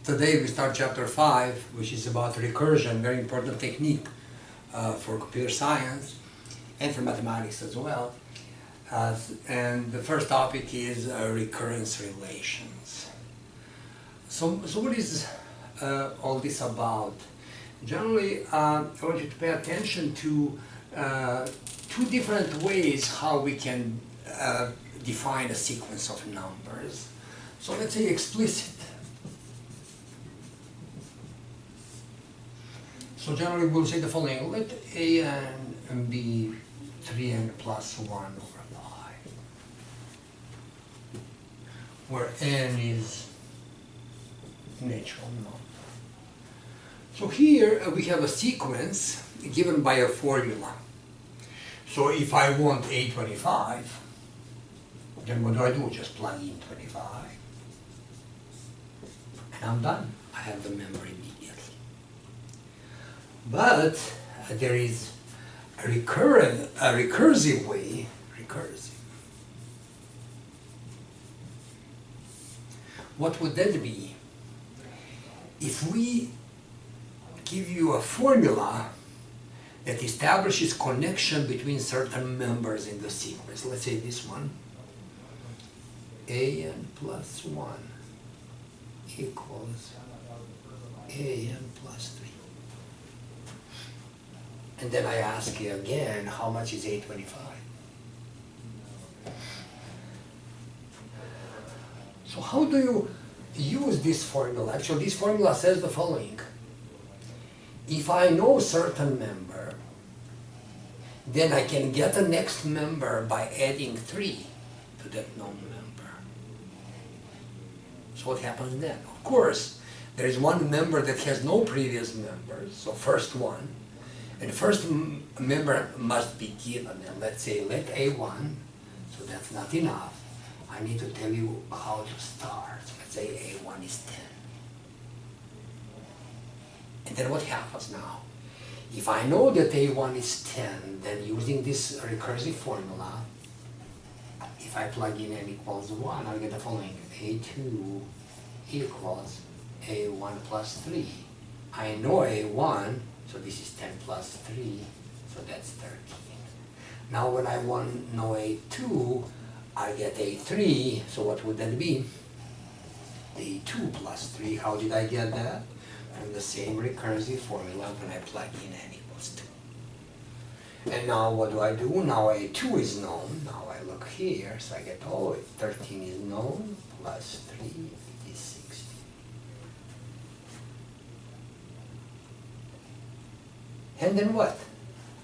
Today we start chapter 5, which is about recursion, very important technique for computer science and for mathematics as well. And the first topic is recurrence relations. So what is all this about? Generally, I want you to pay attention to two different ways how we can define a sequence of numbers. So let's say explicit. So generally we'll say the following: let a(n) be 3n plus 1 over 5, where n is natural number. So here we have a sequence given by a formula. So if I want a25, then what do? Just plug in 25. And I'm done. I have the member immediately. But there is a recursive way, What would that be? If we give you a formula that establishes connection between certain members in the sequence, let's say this one, an plus 1 equals an plus 3. And then I ask you again, how much is a25? So how do you use this formula? Actually, this formula says the following. If I know certain member, then I can get the next member by adding 3 to that known member. So what happens then? Of course, there is one member that has no previous members, so first one. And the first member must be given, and let's say let a1, so that's not enough. I need to tell you how to start. Let's say a1 is 10. And then what happens now? If I know that a1 is 10, then using this recursive formula, if I plug in n equals 1, I'll get the following. a2 equals a1 plus 3. I know a1, so this is 10 plus 3, so that's 13. Now when I want to know a2, I get a3, so what would that be? a2 plus 3, how did I get that? From the same recursive formula when I plug in n equals 2. And now what do? Now a2 is known, now I look here, so I get, 13 is known, plus 3 is 16. And then what?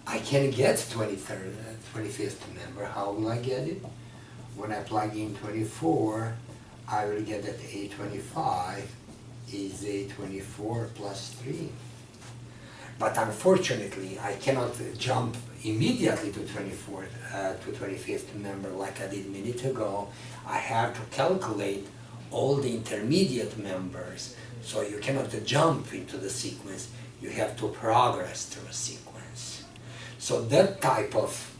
I can get 25th member. How will I get it? When I plug in 24, I will get that a25 is a24 plus 3. But unfortunately, I cannot jump immediately to 25th member like I did a minute ago. I have to calculate all the intermediate members. So you cannot jump into the sequence. You have to progress through a sequence. So that type of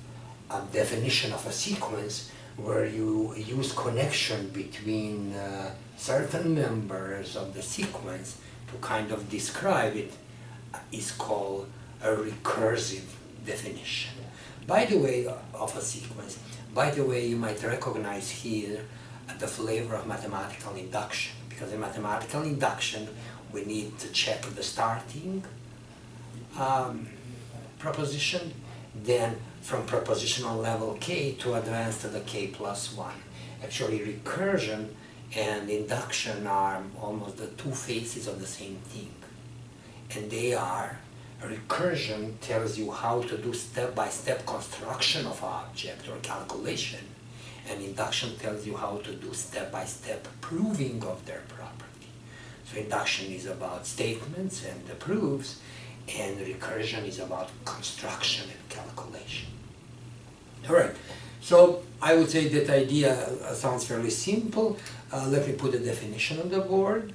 definition of a sequence, where you use connection between certain members of the sequence to kind of describe it, is called a recursive definition. By the way, of a sequence, by the way, you might recognize here the flavor of mathematical induction, because in mathematical induction, we need to check the starting proposition, then from propositional level k to advance to the k plus 1. Actually, recursion and induction are almost the two faces of the same thing. And they are, recursion tells you how to do step-by-step construction of an object or calculation, and induction tells you how to do step-by-step proving of their property. So induction is about statements and the proofs, and recursion is about construction and calculation. All right, so I would say that idea sounds fairly simple. Let me put a definition on the board,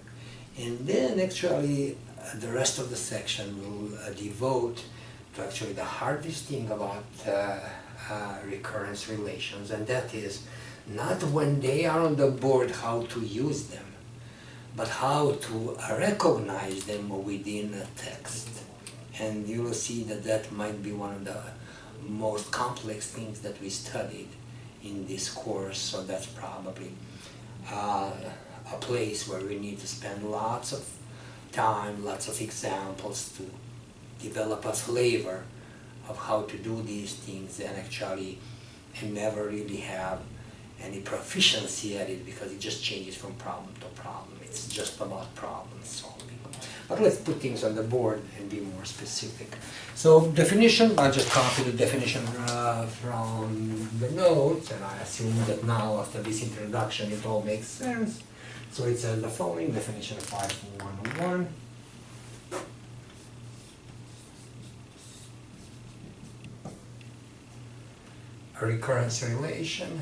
and then actually the rest of the section will devote to actually the hardest thing about recurrence relations, and that is not when they are on the board how to use them, but how to recognize them within a text. And you will see that that might be one of the most complex things that we studied in this course, so that's probably a place where we need to spend lots of time, lots of examples to develop a flavor of how to do these things, and actually never really have any proficiency at it, because it just changes from problem to problem. It's just about problem solving. But let's put things on the board and be more specific. So definition, I'll just copy the definition from the notes, and I assume that now after this introduction it all makes sense. So it says the following definition of 5.101. A recurrence relation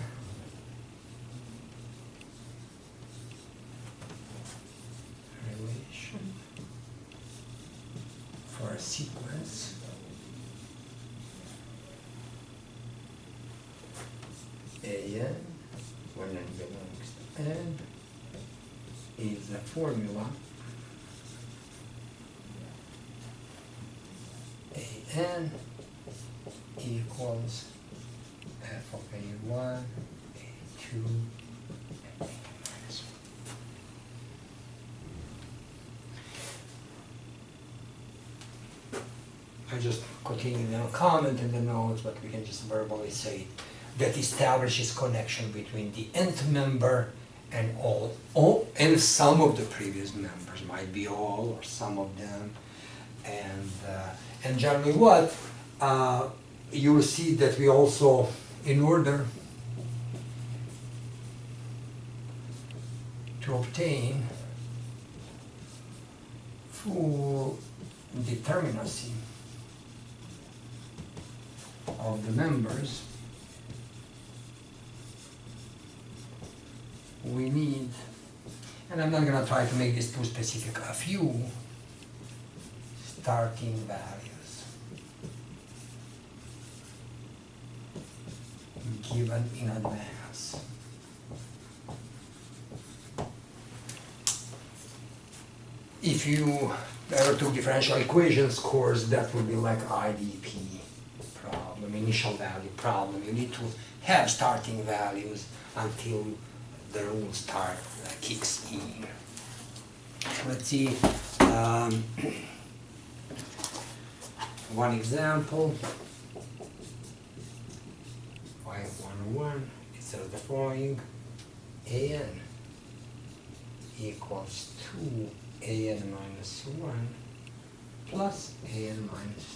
for a sequence AN, when n belongs to n, is a formula AN equals f of A1, A2, and A minus 1. I just continue the comment in the notes, but we can just verbally say that establishes connection between the nth member and all and some of the previous members, might be all or some of them, and generally what you will see that we also, in order to obtain full determinacy of the members, we need, and I'm not going to try to make this too specific, a few starting values given in advance. If you ever took differential equations course, that would be like IDP problem, initial value problem. You need to have starting values until the rule kicks in. Let's see one example. 5.101, it says the following: AN equals 2AN minus 1 plus AN minus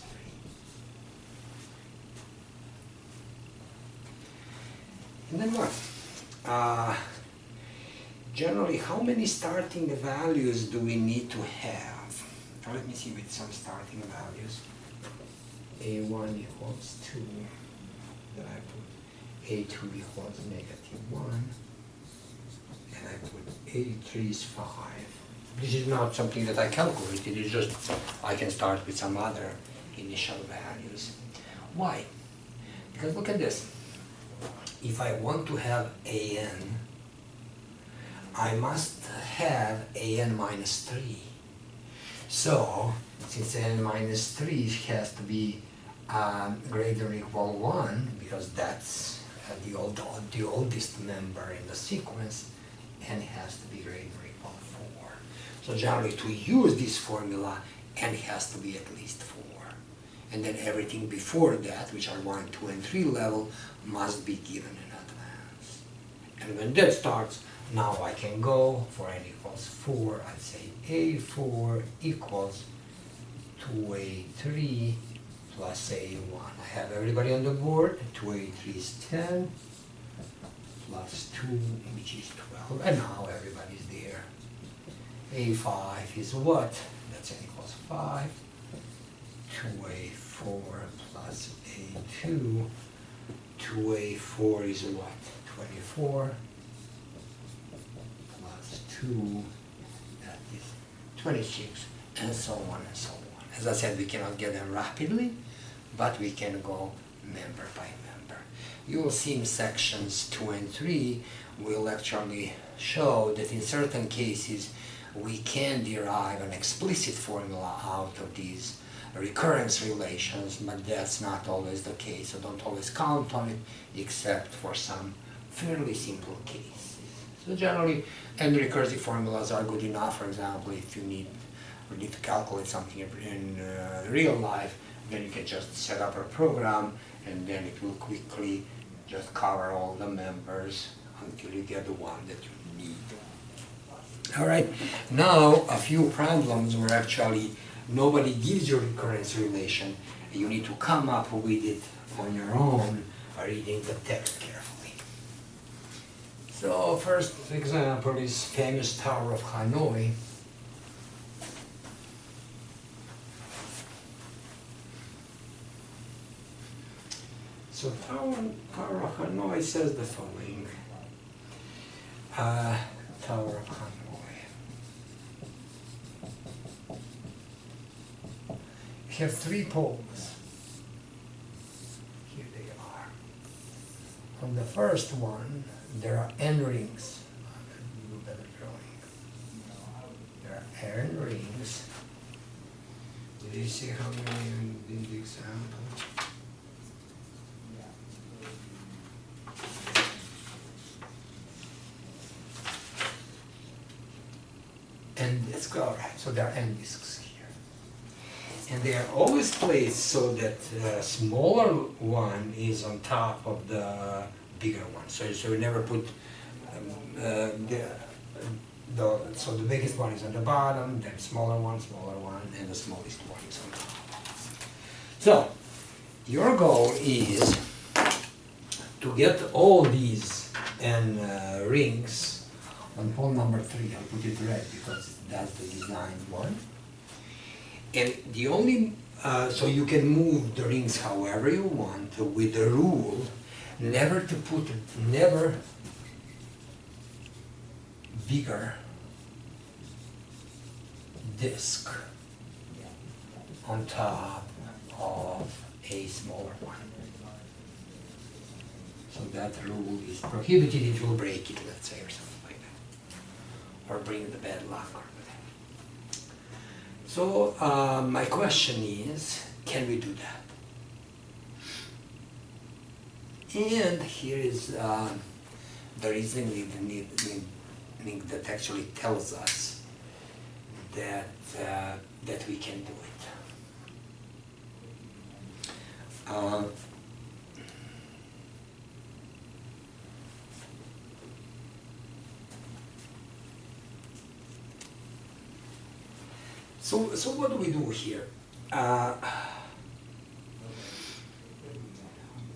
3. And then what? Generally, how many starting values do we need to have? Now let me see with some starting values. A1 equals 2, then I put A2 equals -1, and I put A3 is 5. This is not something that I calculated, it's just I can start with some other initial values. Why? Because look at this. If I want to have AN, I must have AN minus 3. So, since AN minus 3 has to be greater or equal 1, because that's the oldest member in the sequence, and it has to be greater or equal 4. So generally, to use this formula, n has to be at least 4. And then everything before that, which are 1, 2, and 3 level, must be given in advance. And when that starts, now I can go for n equals 4, I'd say A4 equals 2A3 plus A1. I have everybody on the board. 2A3 is 10 plus 2, which is 12. And now everybody's there. A5 is what? That's n equals 5. 2A4 plus A2. 2A4 is what? 24 plus 2, that is 26, and so on and so on. As I said, we cannot get them rapidly, but we can go member by member. You will see in sections 2 and 3, we'll actually show that in certain cases we can derive an explicit formula out of these recurrence relations, but that's not always the case, so don't always count on it, except for some fairly simple cases. So generally, and recursive formulas are good enough. For example, if you need to calculate something in real life, then you can just set up a program, and then it will quickly just cover all the members until you get the one that you need. All right, now a few problems where actually nobody gives you a recurrence relation, and you need to come up with it on your own, reading the text carefully. So first example is famous Tower of Hanoi. So Tower of Hanoi says the following. Tower of Hanoi. You have 3 poles. Here they are. On the first one, there are n rings. Do better drawing. There are n rings. Did you see how many in the example? N discs, all right, so there are n discs here. And they are always placed so that the smaller one is on top of the bigger one. So you never put, so the biggest one is on the bottom, then smaller one, and the smallest one is on top. So, your goal is to get all these n rings on pole number 3. I'll put it red because that's the designed one. And the only, so you can move the rings however you want with the rule never to put, never bigger disc on top of a smaller one. So that rule is prohibited, it will break it, let's say, or something like that. Or bring the bad luck or whatever. So my question is, can we do that? And here is the reasoning that actually tells us that that we can do it. So what do we do here?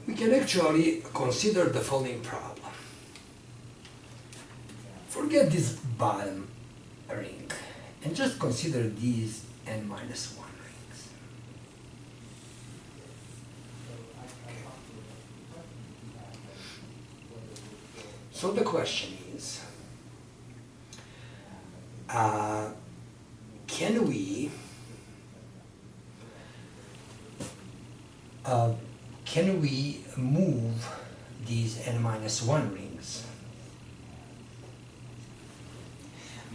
We can actually consider the following problem. Forget this bottom ring and just consider these n minus 1 rings. Okay. So the question is, can we move these n minus 1 rings,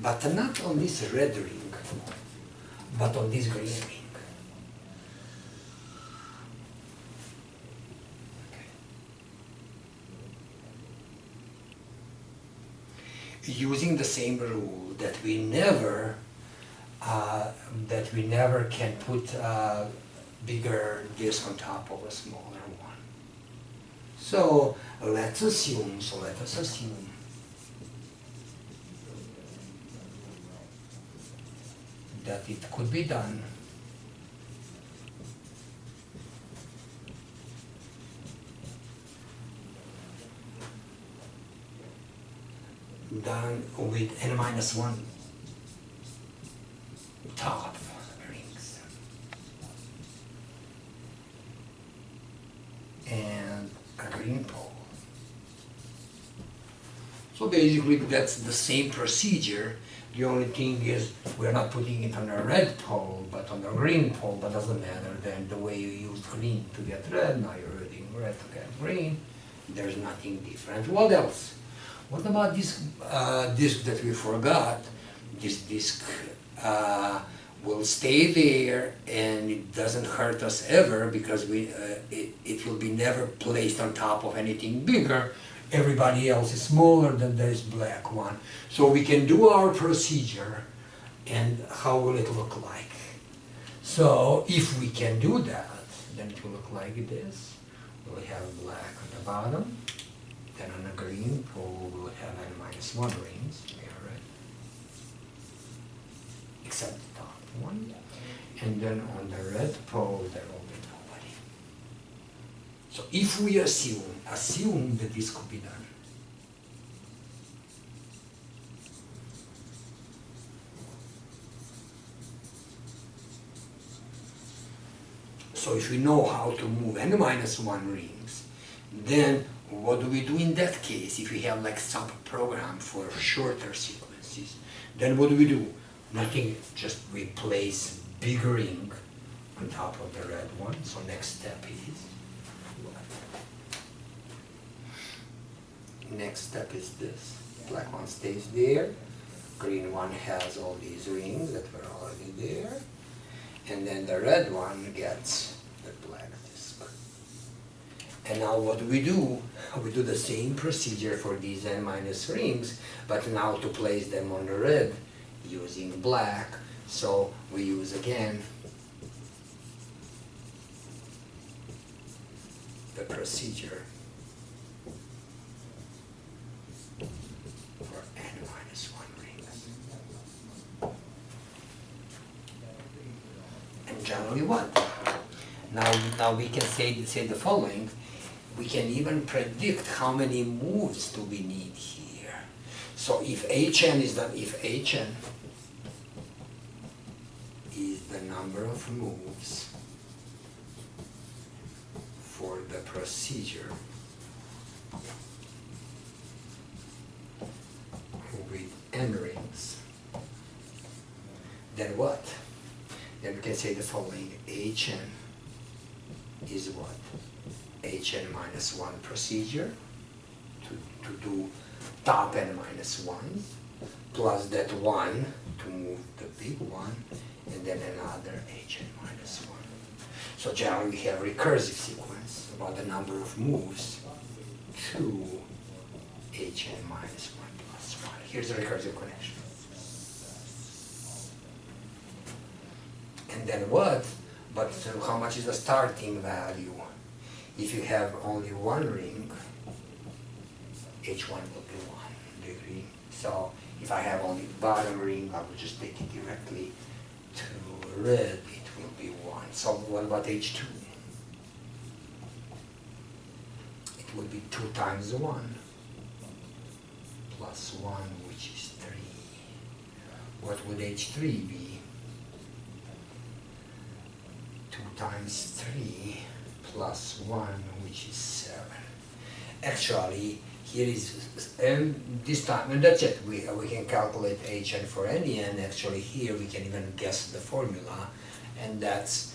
but not on this red ring, but on this green ring? Okay. Using the same rule that we never can put bigger disc on top of a smaller one. So let us assume that it could be done with n minus 1 top rings and a green pole. So basically that's the same procedure. The only thing is we're not putting it on a red pole but on a green pole, but doesn't matter. Then the way you used green to get red, now you're using red to get green. There's nothing different. What else? What about this disc that we forgot this disk will stay there, and it doesn't hurt us ever because it will be never placed on top of anything bigger. Everybody else is smaller than this black one. So we can do our procedure, and how will it look like? So if we can do that, then it will look like this. We'll have black on the bottom, then on the green pole we'll have n-1 rings, right? Except the top one. And then on the red pole there will be nobody. So if we assume that this could be done. So if we know how to move n-1 rings, then what do we do in that case if we have like sub-program for shorter sequences? Then what do? Nothing, just replace big ring on top of the red one. So next step is this. Black one stays there. Green one has all these rings that were already there. And then the red one gets the black disk. And now what do? We do the same procedure for these n- rings, but now to place them on the red using black. So we use again the procedure for n-1 rings. And generally what? Now we can say the following. We can even predict how many moves do we need here. So if Hn is the number of moves for the procedure with n rings, then what? Then we can say the following. Hn is what? Hn-1 procedure to do top n-1 plus that one to move the big one, and then another Hn-1. So generally we have recursive sequence about the number of moves to Hn-1 plus 1. Here's the recursive connection. And then what? But so how much is the starting value? If you have only one ring, H1 will be 1 degree. So if I have only bottom ring, I will just take it directly to red, it will be 1. So what about H2? It would be 2 times 1 plus 1, which is 3. What would H3 be? 2 times 3 plus 1, which is 7. Actually, here is, this time, and that's it, we can calculate Hn for any n. Actually here we can even guess the formula, and that's,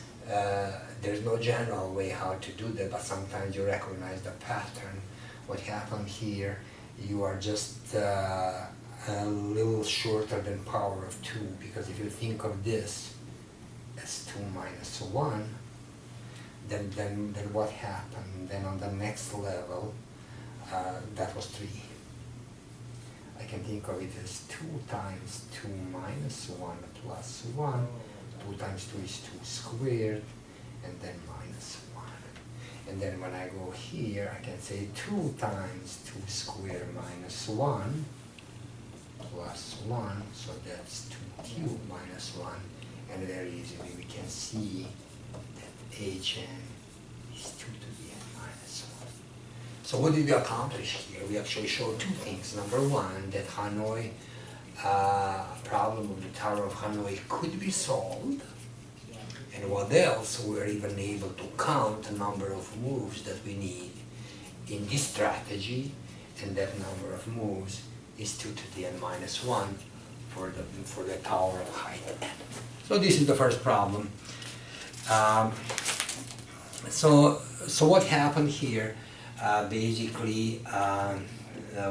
there's no general way how to do that, but sometimes you recognize the pattern. What happened here, you are just a little shorter than power of 2, because if you think of this as 2 minus 1, then what happened? Then on the next level, that was 3. I can think of it as 2 times 2 minus 1 plus 1. 2 times 2 is 2 squared, and then minus 1. And then when I go here, I can say 2 times 2 squared minus 1 plus 1, so that's 2 cubed minus 1. And very easily we can see that Hn is 2 to the n-1. So what did we accomplish here? We actually showed 2 things. Number one, that Hanoi, problem of the Tower of Hanoi could be solved. And what else? We're even able to count the number of moves that we need in this strategy, and that number of moves is 2 to the n-1 for the tower of height n. So this is the first problem. So what happened here? Basically,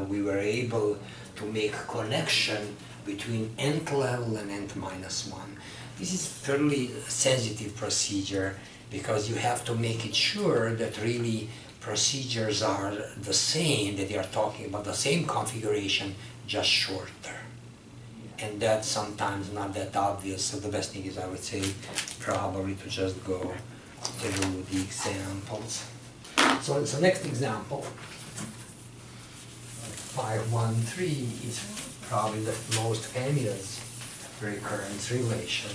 we were able to make a connection between nth level and nth minus 1. This is fairly sensitive procedure because you have to make it sure that really procedures are the same, that they are talking about the same configuration, just shorter. And that's sometimes not that obvious, so the best thing is, I would say, probably to just go through the examples. So next example, 513 is probably the most famous recurrence relation,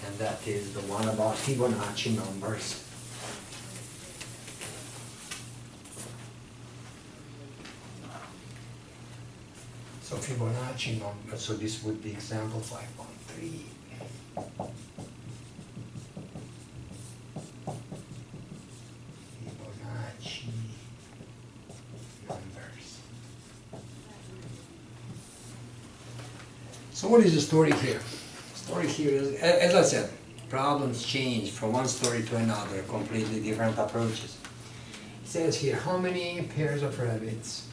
and that is the one about Fibonacci numbers. So Fibonacci number, so this would be example 513. Fibonacci numbers. So what is the story here? The story here is, as I said, problems change from one story to another, completely different approaches. It says here, how many pairs of rabbits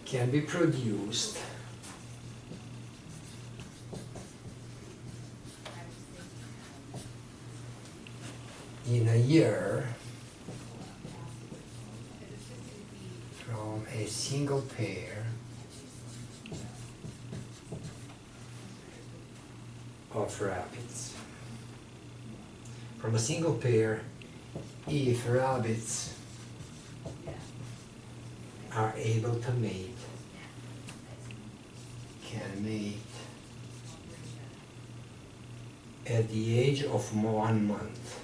can be produced in a year from a single pair of rabbits. From a single pair, if rabbits are able to mate, can mate at the age of 1 month.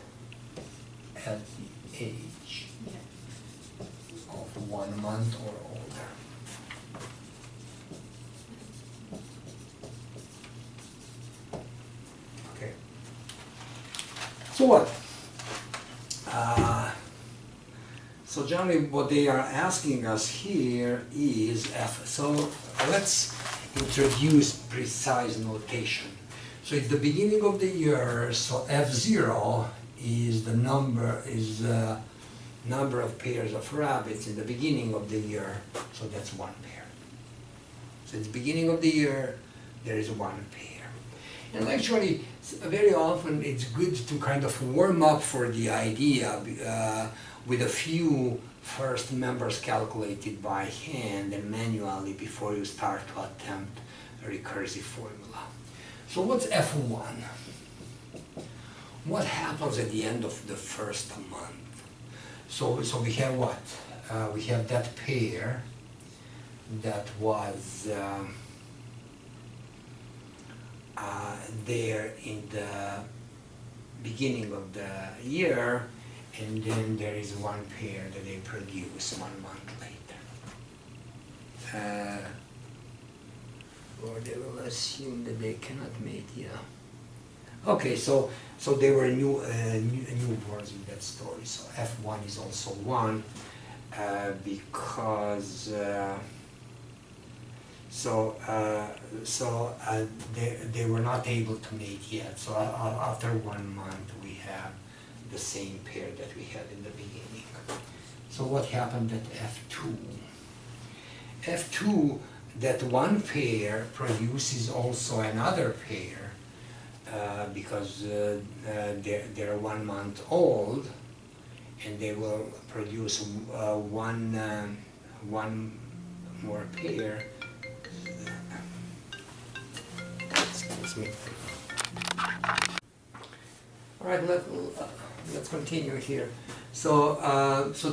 At the age of 1 month or older. Okay. So what? So generally what they are asking us here is F. So let's introduce precise notation. So it's the beginning of the year, so F0 is the number of pairs of rabbits in the beginning of the year, so that's 1 pair. So it's beginning of the year, there is 1 pair. And actually, very often it's good to kind of warm up for the idea with a few first members calculated by hand and manually before you start to attempt a recursive formula. So what's F1? What happens at the end of the first month? So we have what? We have that pair that was there in the beginning of the year, and then there is 1 pair that they produce 1 month later. Or they will assume that they cannot mate, yeah. Okay, so they were newborns in that story. So F1 is also 1 because they were not able to mate yet. So after 1 month, we have the same pair that we had in the beginning. So what happened at F2? F2, that 1 pair produces also another pair because they're 1 month old, and they will produce one more pair. Excuse me. All right, let's continue here. So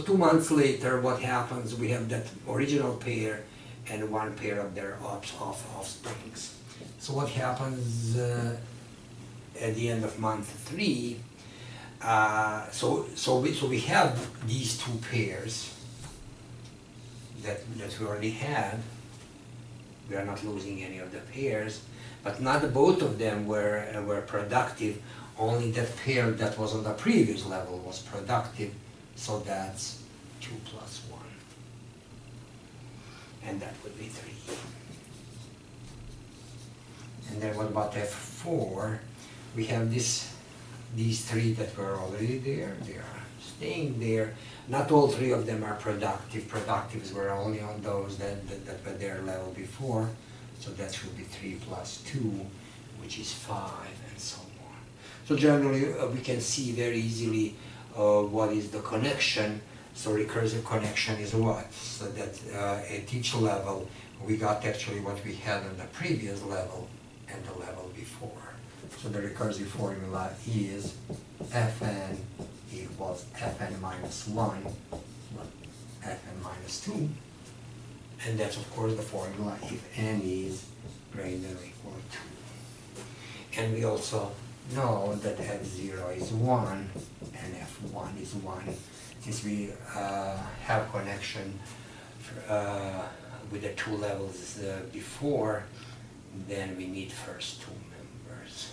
2 months later, what happens? We have that original pair and 1 pair of their offsprings. So what happens at the end of month 3? So we have these 2 pairs that we already had. We are not losing any of the pairs, but not both of them were productive. Only that pair that was on the previous level was productive, so that's 2 plus 1. And that would be 3. And then what about F4? We have these 3 that were already there. They are staying there. Not all three of them are productive. Productives were only on those that were their level before. So that should be 3 plus 2, which is 5, and so on. So generally, we can see very easily what is the connection. So recursive connection is what? So that at each level, we got actually what we had on the previous level and the level before. So the recursive formula is Fn equals Fn minus 1, Fn minus 2, and that's of course the formula if n is greater than or equal to 2. And we also know that F0 is 1 and F1 is 1. Since we have connection with the two levels before, then we need first two members.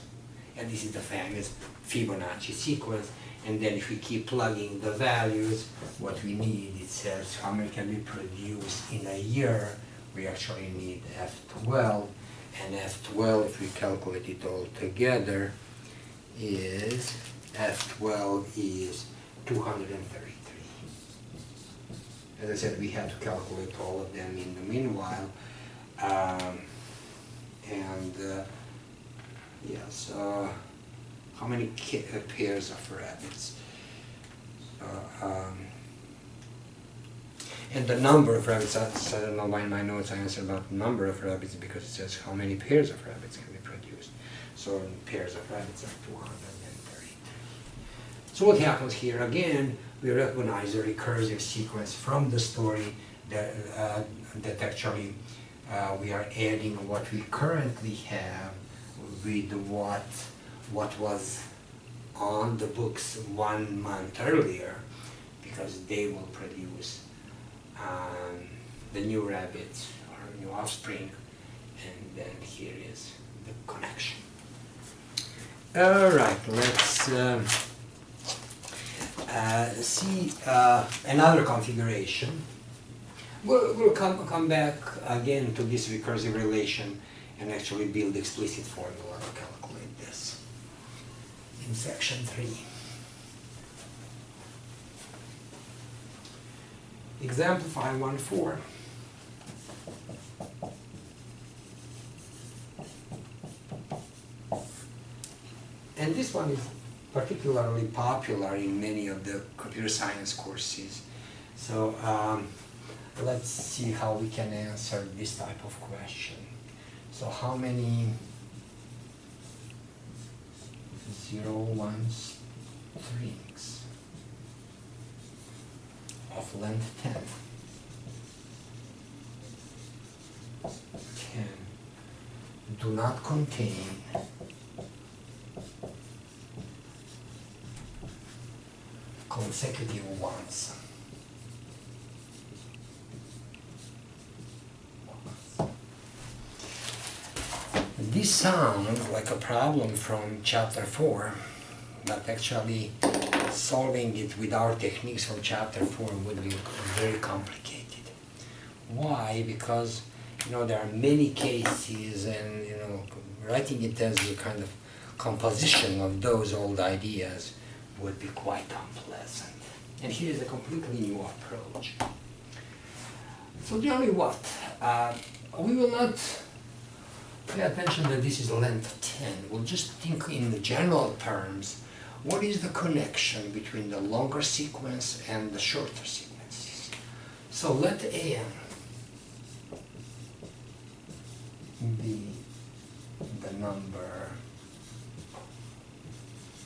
And this is the famous Fibonacci sequence. And then if we keep plugging the values, what we need, it says how many can we produce in a year. We actually need F12. And F12, if we calculate it all together, is F12 is 233. As I said, we had to calculate all of them in the meanwhile. Yes, how many pairs of rabbits? And the number of rabbits, I don't know why in my notes I answered about the number of rabbits because it says how many pairs of rabbits can be produced. So pairs of rabbits are 233. So what happens here? Again, we recognize a recursive sequence from the story that, actually we are adding what we currently have with what was on the books 1 month earlier, because they will produce the new rabbits or new offspring, and then here is the connection. All right, let's see another configuration. We'll come back again to this recursive relation and actually build explicit formula to calculate this in section 3. Example 514. And this one is particularly popular in many of the computer science courses. So let's see how we can answer this type of question. So how many 0, 1 strings of length 10 do not contain consecutive ones? This sounds like a problem from chapter 4, but actually solving it with our techniques from chapter 4 would be very complicated. Why? Because there are many cases, and writing it as a kind of composition of those old ideas would be quite unpleasant. And here is a completely new approach. So generally what? We will not pay attention that this is length 10. We'll just think in the general terms, what is the connection between the longer sequence and the shorter sequences? So let n be the number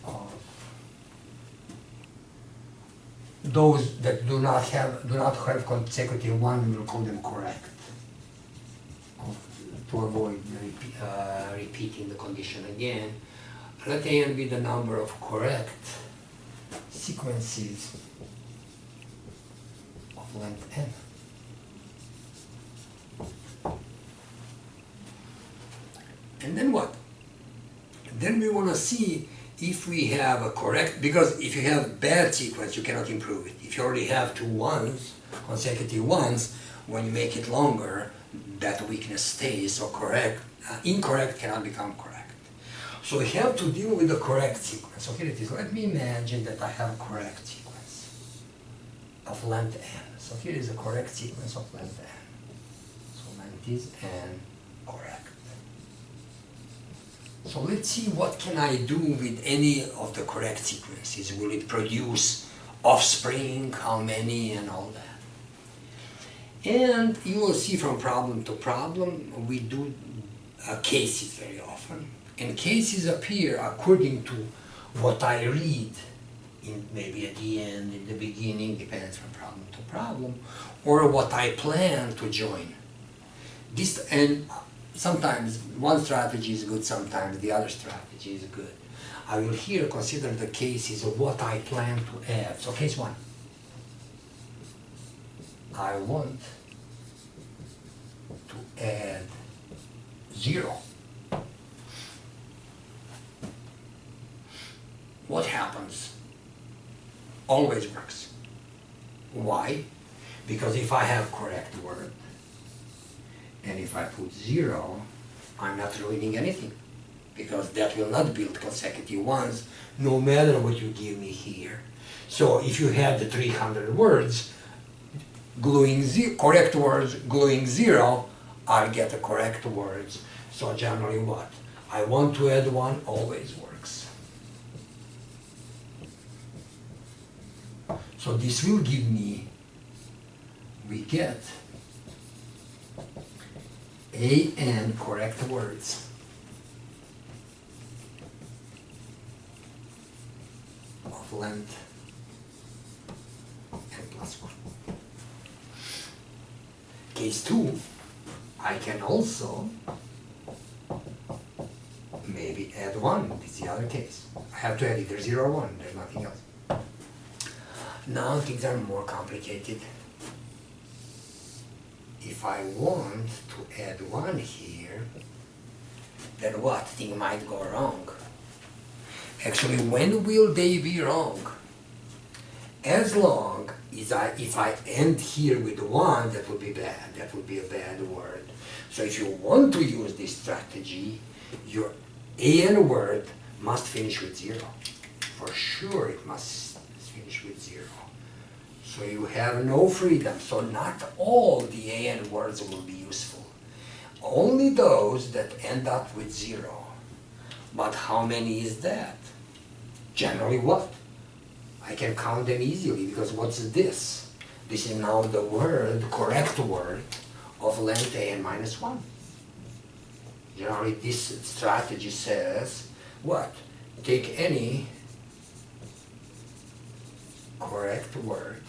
of those that do not have consecutive one. We will call them correct, to avoid repeating the condition again. Let n be the number of correct sequences of length n. And then what? Then we want to see if we have a correct, because if you have bad sequence, you cannot improve it. If you already have two ones, consecutive ones, when you make it longer, that weakness stays, so incorrect cannot become correct. So we have to deal with the correct sequence. So here it is. Let me imagine that I have a correct sequence. of length n. So here is the correct sequence of length n. So length is n, correct. So let's see what can I do with any of the correct sequences. Will it produce offspring, how many, and all that. And you will see from problem to problem, we do cases very often. And cases appear according to what I read, in maybe at the end, in the beginning, depends from problem to problem, or what I plan to join. This, and sometimes one strategy is good, sometimes the other strategy is good. I will here consider the cases of what I plan to add. So case one, I want to add 0. What happens? Always works. Why? Because if I have correct word, and if I put 0, I'm not ruining anything, because that will not build consecutive ones, no matter what you give me here. So if you had the 300 words, correct words, gluing 0, I get the correct words. So generally what? I want to add 1, always works. So this will give me, we get an correct words of length n plus 1. Case 2, I can also maybe add 1. This is the other case. I have to add either 0 or 1, there's nothing else. Now things are more complicated. If I want to add 1 here, then what? Thing might go wrong. Actually, when will they be wrong? As long as if I end here with 1, that would be bad. That would be a bad word. So if you want to use this strategy, your AN word must finish with 0. For sure it must finish with 0. So you have no freedom. So not all the AN words will be useful. Only those that end up with 0. But how many is that? Generally what? I can count them easily, because what's this? This is now the word, correct word, of length AN minus 1. Generally this strategy says, what? Take any correct word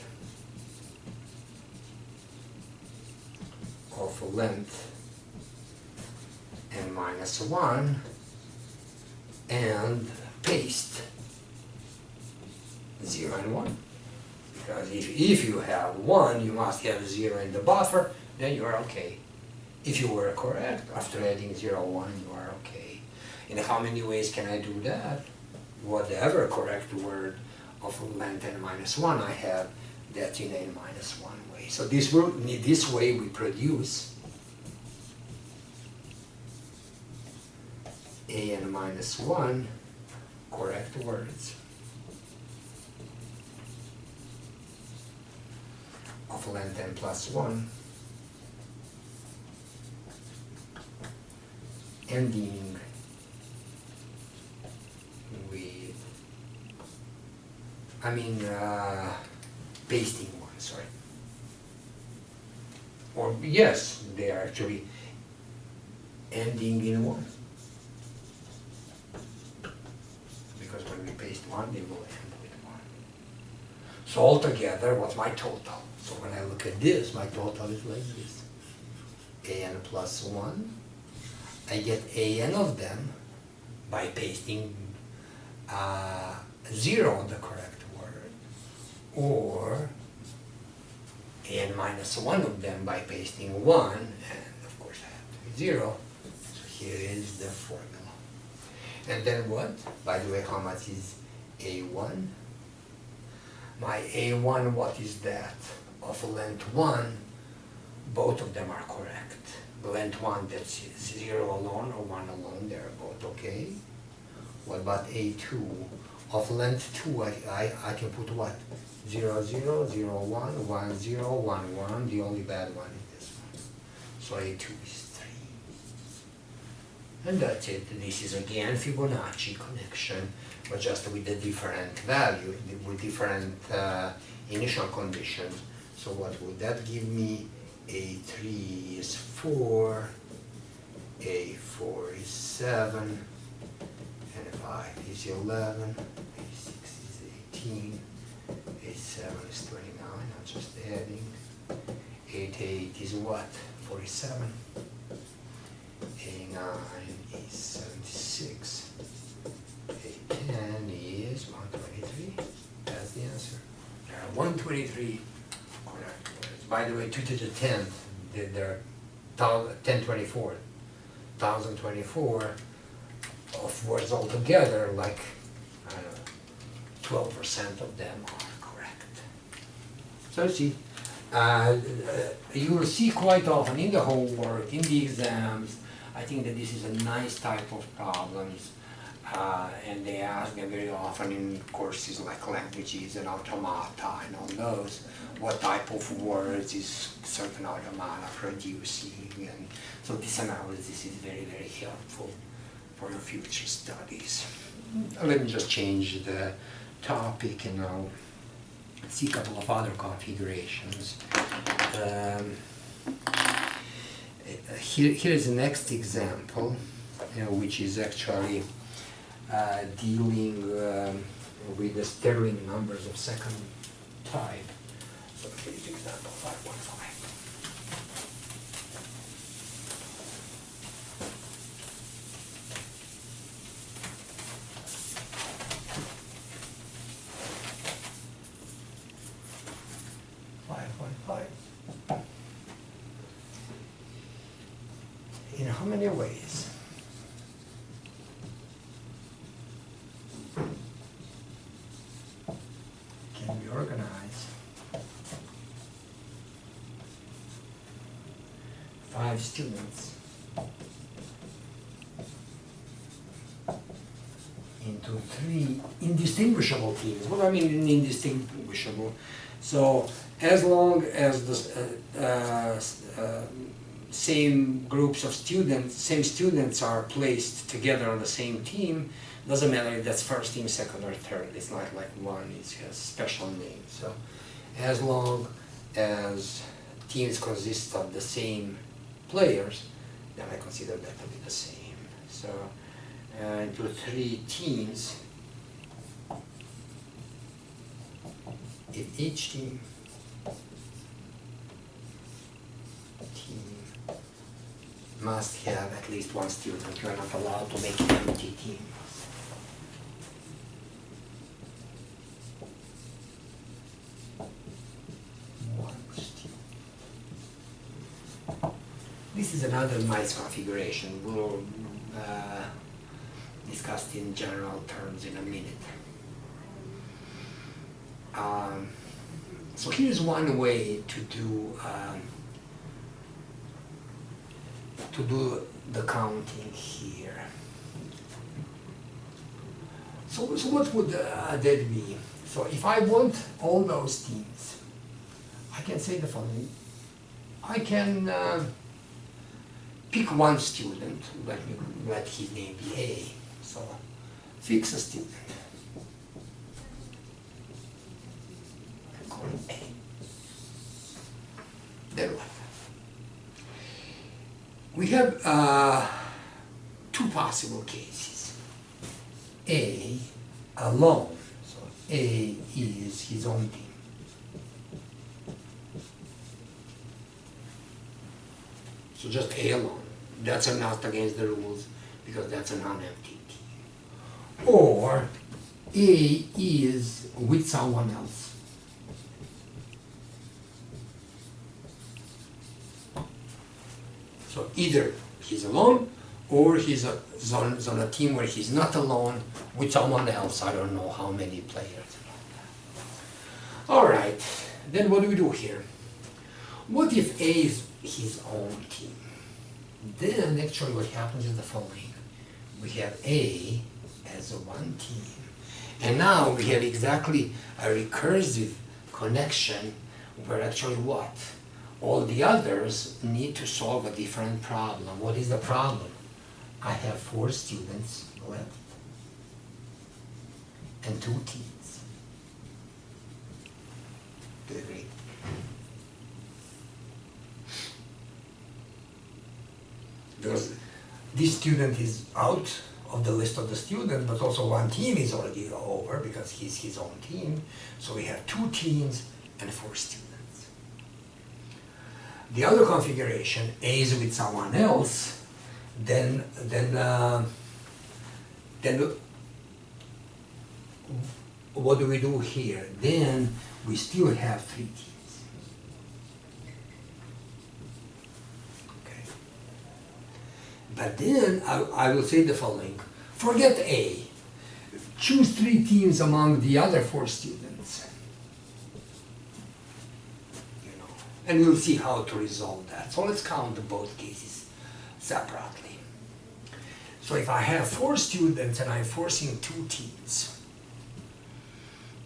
of length n minus 1 and paste 0 and 1. Because if you have 1, you must have 0 in the buffer, then you are okay. If you were correct, after adding 0, 1, you are okay. In how many ways can I do that? Whatever correct word of length n minus 1 I have, that's in n minus 1 way. So this way we produce an minus 1 correct words of length n plus 1 ending with, pasting 1, sorry. Or yes, they are actually ending in 1. Because when we paste 1, they will end with 1. So altogether, what's my total? So when I look at this, my total is like this. An plus 1. I get an of them by pasting 0 on the correct word, or n minus 1 of them by pasting 1, and of course I have to be 0. So here is the formula. And then what? By the way, how much is A1? My A1, what is that? Of length 1, both of them are correct. Length 1, that's 0 alone or 1 alone, they're both okay. What about A2? of length 2, I can put what? 0, 0, 0, 1, 1, 0, 1, 1. The only bad one is this one. So A2 is 3. And that's it. This is again Fibonacci connection, but just with a different value, with different initial conditions. So what would that give me? A3 is 4, A4 is 7, and 5 is 11, A6 is 18, A7 is 29, I'm just adding, A8 is what? 47, A9 is 76, A10 is 123, that's the answer. There are 123 correct words. By the way, 2 to the 10th, there are 1024, 1024 of words altogether, like, I don't know, 12% of them are correct. So see, you will see quite often in the homework, in the exams, I think that this is a nice type of problems, and they ask them very often in courses like languages and automata and all those, what type of words is certain automata producing, and so this analysis is very, very helpful for your future studies. Let me just change the topic and I'll see a couple of other configurations. Here is the next example, which is actually dealing with the Stirling numbers of second type. So here's example 5.5. In how many ways? Can we organize 5 students into 3 indistinguishable teams? What do I mean indistinguishable? So as long as the same groups of students, same students are placed together on the same team, doesn't matter if that's first team, second or third. It's not like one, it has special name. So as long as teams consist of the same players, then I consider that to be the same. So into 3 teams, if each team must have at least one student. You are not allowed to make empty teams. One student. This is another nice configuration. We'll discuss it in general terms in a minute. So here's one way to do the counting here. So what would that be? So if I want all those teams, I can say the following. I can pick one student, let his name be A. So fix a student. And call it A. Then what? We have 2 possible cases. A alone, so A is his own team. So just A alone. That's not against the rules because that's a non-empty team. Or A is with someone else. So either he's alone, or he's on a team where he's not alone with someone else. I don't know how many players. All right, then what do we do here? What if A is his own team? Then actually what happens is the following. We have A as a one team, And now we have exactly a recursive connection where actually what? All the others need to solve a different problem. What is the problem? I have 4 students left and 2 teens. Do you agree? Because this student is out of the list of the students, but also one team is already over because he's his own team. So we have 2 teens and 4 students. The other configuration, A is with someone else, then what do we do here? Then we still have 3 teams. Okay. But then I will say the following. Forget A. Choose 3 teams among the other 4 students. You know, and we'll see how to resolve that. So let's count both cases separately. So if I have 4 students and I'm forcing 2 teams,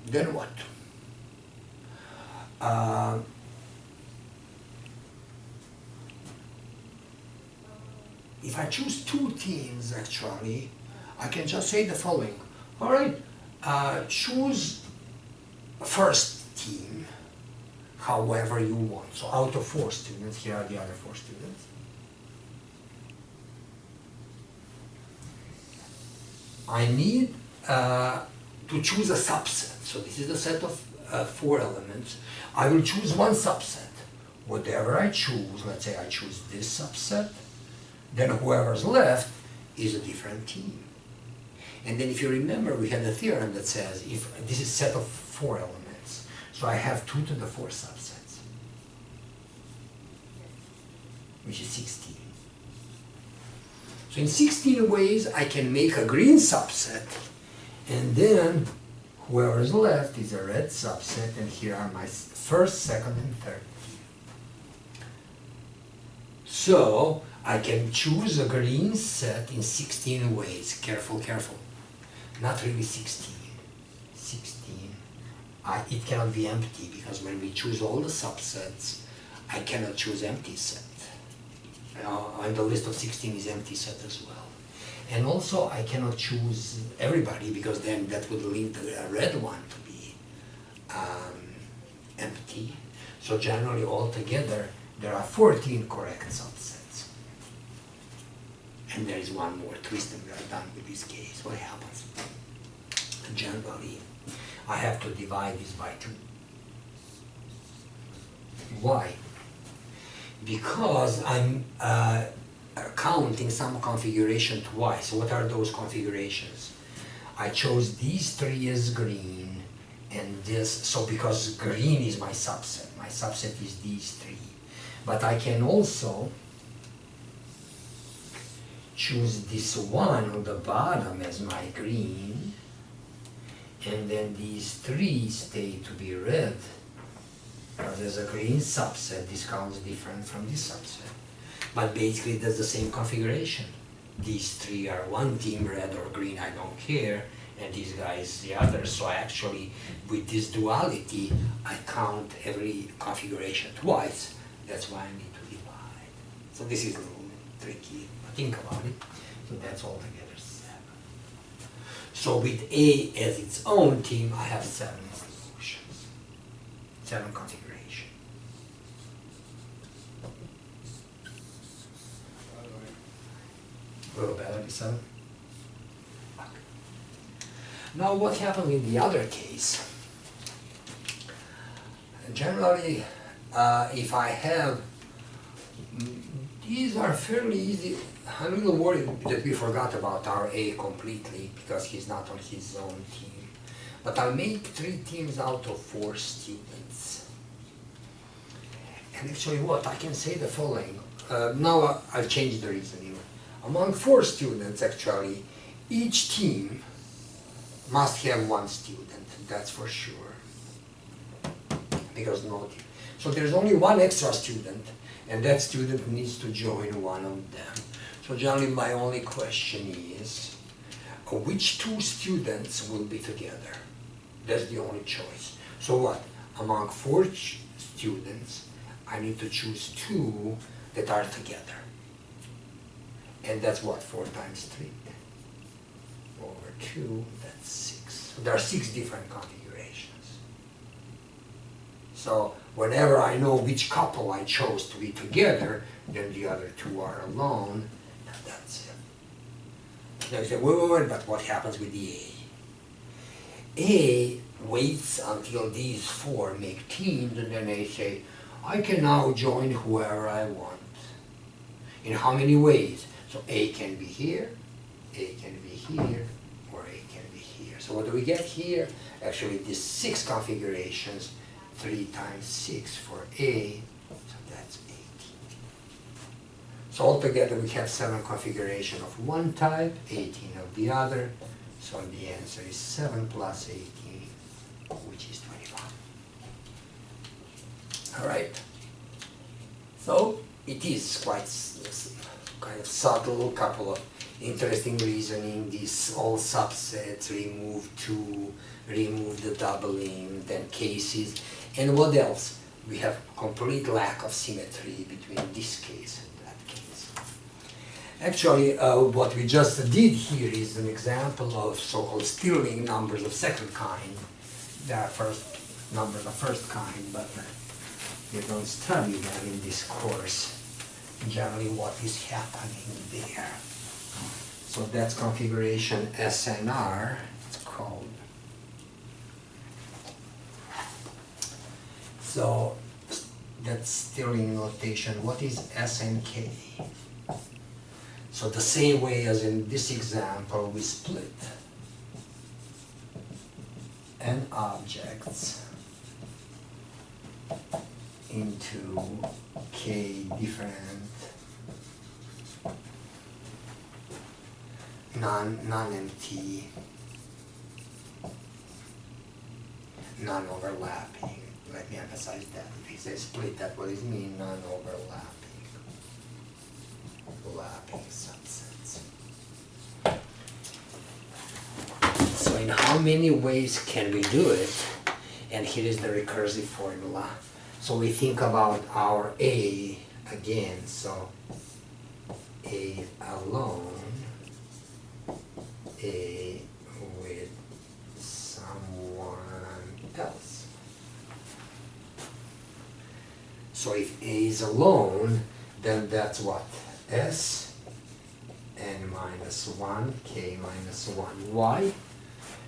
then what? If I choose 2 teams, actually, I can just say the following. All right, choose first team, however you want. So out of 4 students, here are the other 4 students. I need to choose a subset. So this is a set of 4 elements. I will choose one subset. Whatever I choose, let's say I choose this subset, then whoever's left is a different team. And then if you remember, we had a theorem that says if this is a set of 4 elements, so I have 2 to the 4 subsets, which is 16. So in 16 ways, I can make a green subset, and then whoever is left is a red subset, and here are my first, second, and third. So I can choose a green set in 16 ways. Careful, careful. Not really 16. 16. It cannot be empty, because when we choose all the subsets, I cannot choose empty set. On the list of 16 is empty set as well. And also I cannot choose everybody, because then that would leave the red one to be empty. So generally altogether there are 14 correct subsets. And there is one more twist and we are done with this case. What happens? Generally I have to divide this by 2. Why? Because I'm counting some configuration twice. What are those configurations? I chose these 3 as green and this, so because green is my subset is these 3. But I can also choose this one on the bottom as my green, and then these 3 stay to be red. There's a green subset, this counts different from this subset. But basically that's the same configuration. These 3 are one team, red or green, I don't care, and these guys the other. So I actually, with this duality, I count every configuration twice. That's why I need to divide. So this is a little tricky, but think about it. So that's altogether 7. So with A as its own team, I have 7 solutions, 7 configurations. A little better, this 7. Okay. Now what happens in the other case? Generally, if I have, these are fairly easy. I'm a little worried that we forgot about our A completely because he's not on his own team. But I'll make 3 teams out of 4 students. And actually what? I can say the following. Now I'll change the reasoning. Among 4 students, actually, each team must have 1 student, that's for sure. Because no team. So there's only 1 extra student, and that student needs to join one of them. So generally my only question is, which two students will be together. That's the only choice. So what? Among four students, I need to choose two that are together. And that's what? 4 times 3 over 2, that's 6. So there are 6 different configurations. So whenever I know which couple I chose to be together, then the other 2 are alone, and that's it. Now you say, wait, but what happens with the A? A waits until these 4 make teams, and then they say, I can now join whoever I want. In how many ways? So A can be here, A can be here, or A can be here. So what do we get here? Actually, these 6 configurations, 3 times 6 for A, so that's 18. So altogether we have 7 configurations of one type, 18 of the other. So the answer is 7 plus 18, which is 25. All right. So it is quite kind of subtle, couple of interesting reasoning. These all subsets, remove 2, remove the doubling, then cases, and what else? We have complete lack of symmetry between this case and that case. Actually, what we just did here is an example of so-called Stirling numbers of second kind. There are first numbers of first kind, but you don't study them in this course. Generally, what is happening there. So that's configuration SNR, it's called. So that's Stirling notation. What is SNK? So the same way as in this example, we split n objects into k different non-empty, non-overlapping. Let me emphasize that. If you say split, that what it means, non-overlapping, overlapping subsets. So in how many ways can we do it? And here is the recursive formula. So we think about our A again. So A alone, A with someone else. So if A is alone, then that's what? S n minus 1, k minus 1. Why?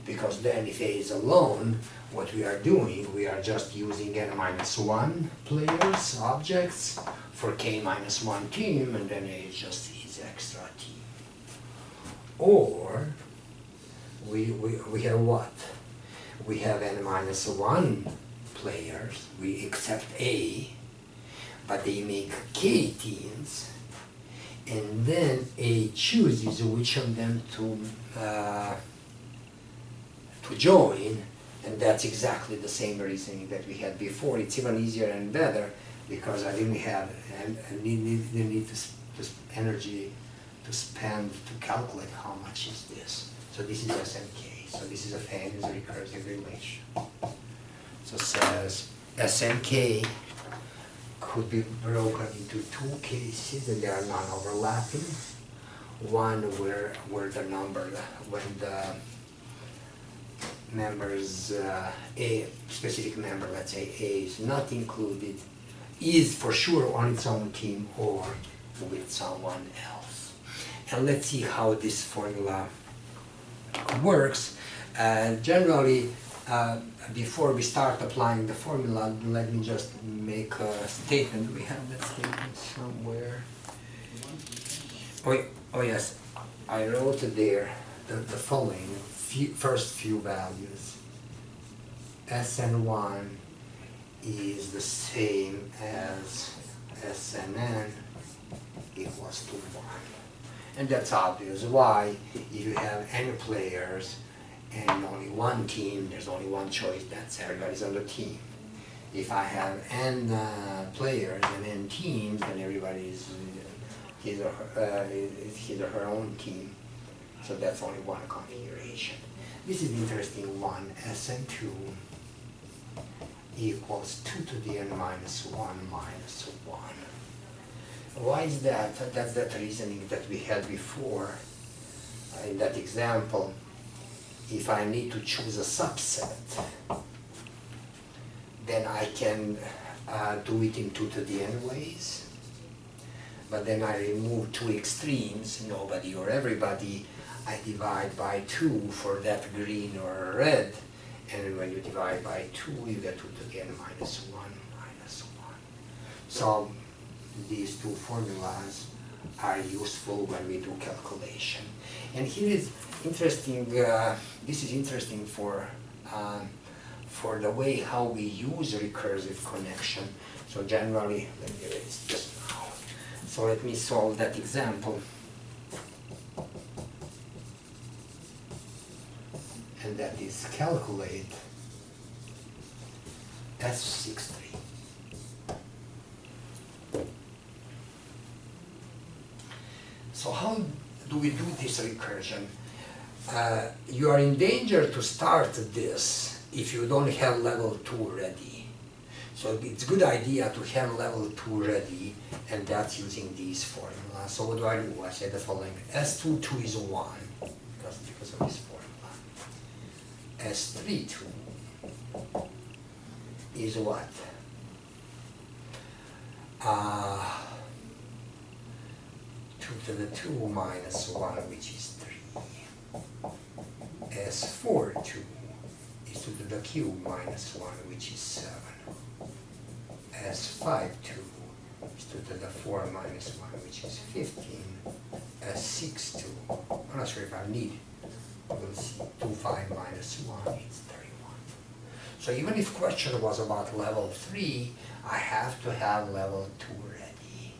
Because then if A is alone, what we are doing, we are just using n minus 1 players, objects, for k minus 1 team, and then A is just his extra team. Or we have what? We have n minus 1 players, we accept A, but they make k teams, and then A chooses which of them to join, and that's exactly the same reasoning that we had before. It's even easier and better because I didn't have need to energy to spend to calculate how much is this. So this is SNK. So this is a famous recursive relation. So it says SNK could be broken into 2 cases, and they are non-overlapping. One where the number, when the members, a specific member, let's say A is not included, is for sure on its own team or with someone else. And let's see how this formula works. Generally, before we start applying the formula, let me just make a statement. We have that statement somewhere. Oh yes, I wrote there the following first few values. Sn1 is the same as Sn equals to 1. And that's obvious. Why? If you have n players and only one team, there's only one choice, that's everybody's on the team. If I have n players and n teams, then everybody's his or her own team. So that's only one configuration. This is interesting one, SN2 equals 2 to the n minus 1 minus 1. Why is that? That's that reasoning that we had before in that example. If I need to choose a subset, then I can do it in 2 to the n ways. But then I remove two extremes, nobody or everybody. I divide by 2 for that green or red. And when you divide by 2, you get 2 to the n minus 1 minus 1. So these two formulas are useful when we do calculation. And here is interesting, this is interesting for the way how we use recursive connection. So generally, let me erase this now. So let me solve that example. And that is calculate S63. So how do we do this recursion? You are in danger to start this if you don't have level 2 ready. So it's a good idea to have level 2 ready, and that's using these formulas. So what do? I say the following: S22 is 1, because of this formula. S32 is what? 2 to the 2 minus 1, which is 3. S42 is 2 to the cube minus 1, which is 7. S52 is 2 to the 4 minus 1, which is 15. S62, I'm not sure if I need, we'll see, 2, 5 minus 1, it's 31. So even if question was about level 3, I have to have level 2 ready.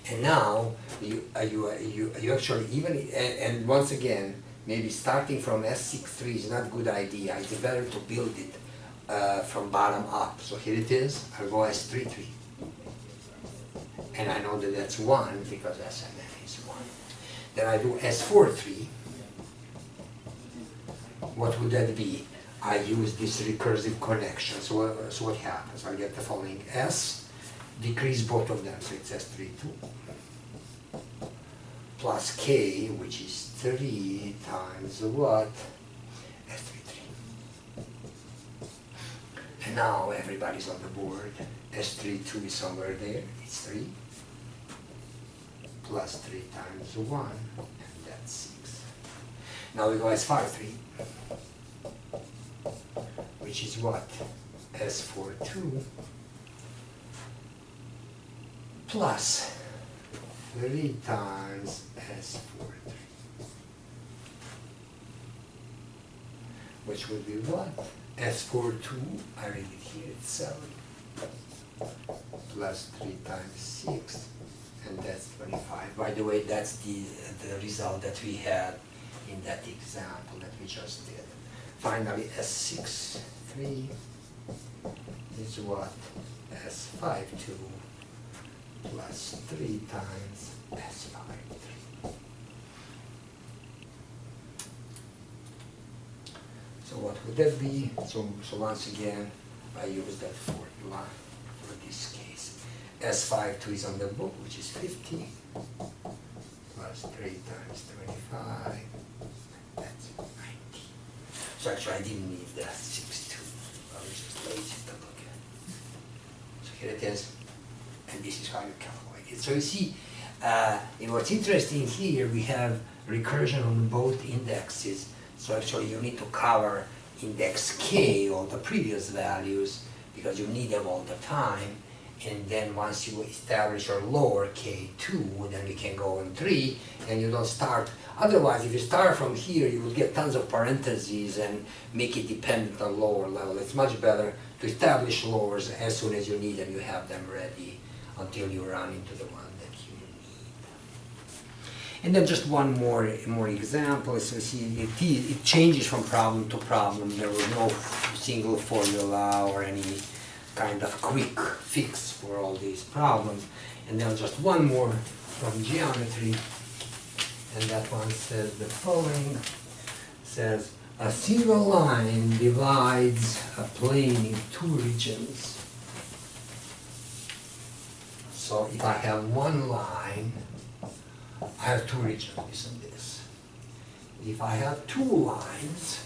And now, you actually, even, and once again, maybe starting from S63 is not a good idea. It's better to build it from bottom up. So here it is, I'll go S33. And I know that that's 1 because SMN is 1. Then I do S43. What would that be? I use this recursive connection. So what happens? I get the following: S, decrease both of them, so it's S32, plus K, which is 3 times what? S33. And now everybody's on the board. S32 is somewhere there, it's 3, plus 3 times 1, and that's 6. Now we go S53. Which is what? S42 plus 3 times S43, which would be what? S42, I read it here, it's 7, plus 3 times 6, and that's 25. By the way, that's the result that we had in that example that we just did. Finally, S63 is what? S52 plus 3 times S53. So what would that be? So once again, I use that formula for this case. S52 is on the book, which is 50 plus 3 times 25. That's 90. So actually I didn't need the 6.2. I was just lazy to look at. So here it is. And this is how you calculate it. So you see, what's interesting here, we have recursion on both indexes. So actually you need to cover index K, all the previous values, because you need them all the time. And then once you establish your lower K2, then we can go on 3, and you don't start. Otherwise, if you start from here, you will get tons of parentheses and make it dependent on lower level. It's much better to establish lowers as soon as you need them, you have them ready until you run into the one that you need. And then just one more example. So see, it changes from problem to problem. There was no single formula or any kind of quick fix for all these problems. And then just one more from geometry, and that one says the following, says a single line divides a plane in two regions. So if I have one line, I have two regions, isn't this? If I have two lines,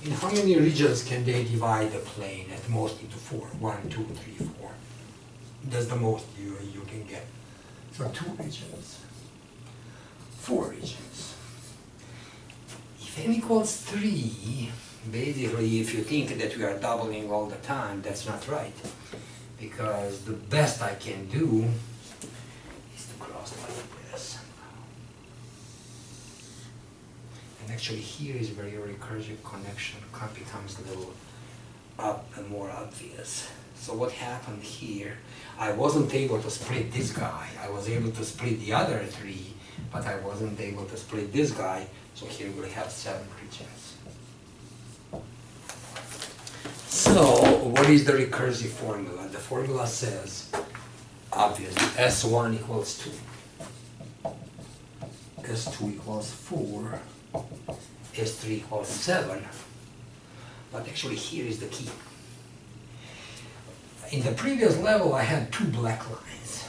in how many regions can they divide the plane? At most into four. 1, 2, 3, 4. That's the most you can get. So two regions. 4 regions. If n equals 3, basically if you think that we are doubling all the time, that's not right. Because the best I can do is to cross like this. And actually here is where your recursive connection becomes a little more obvious. So what happened here, I wasn't able to split this guy. I was able to split the other 3, but I wasn't able to split this guy. So here we'll have 7 regions. So what is the recursive formula? The formula says, obviously, S1 equals 2. S2 equals 4. S3 equals 7. But actually here is the key. In the previous level I had 2 black lines.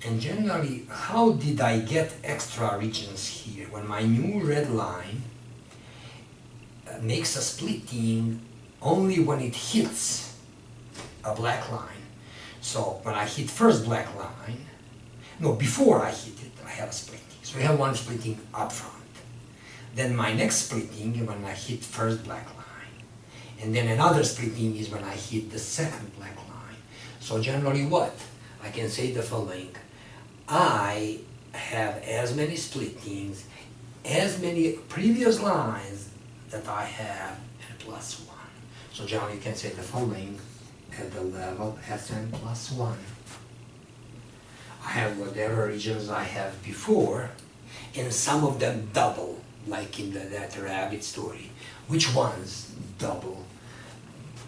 And generally, how did I get extra regions here? When my new red line makes a splitting only when it hits a black line. So when I hit first black line, no, before I hit it, I have a splitting. So I have one splitting up front. Then my next splitting is when I hit first black line. And then another splitting is when I hit the second black line. So generally what? I can say the following. I have as many splittings, as many previous lines that I have, and plus 1. So generally you can say the following at the level Sn plus 1. I have whatever regions I have before, and some of them double, like in that rabbit story. Which ones double?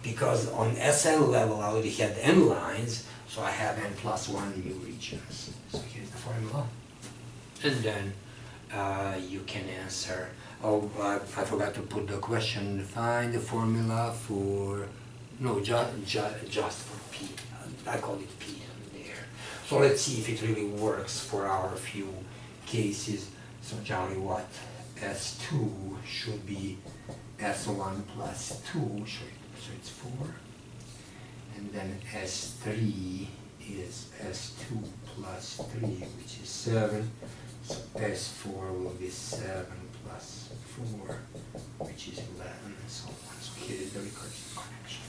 Because on Sn level I already had n lines, so I have n plus 1 new regions. So here's the formula. And then you can answer. Oh, I forgot to put the question. Find the formula for, no, just for P. I call it P there. So let's see if it really works for our few cases. So generally what? S2 should be S1 plus 2, so it's 4. And then S3 is S2 plus 3, which is 7. So S4 will be 7 plus 4, which is 11, and so on. So here is the recursive connection.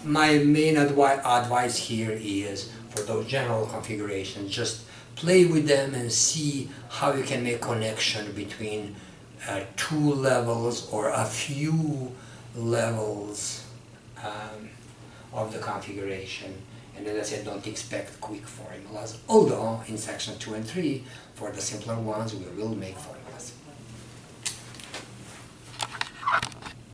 My main advice here is, for those general configurations, just play with them and see how you can make connection between 2 levels or a few levels of the configuration. And as I said, don't expect quick formulas, although in section 2 and 3, for the simpler ones, we will make formulas.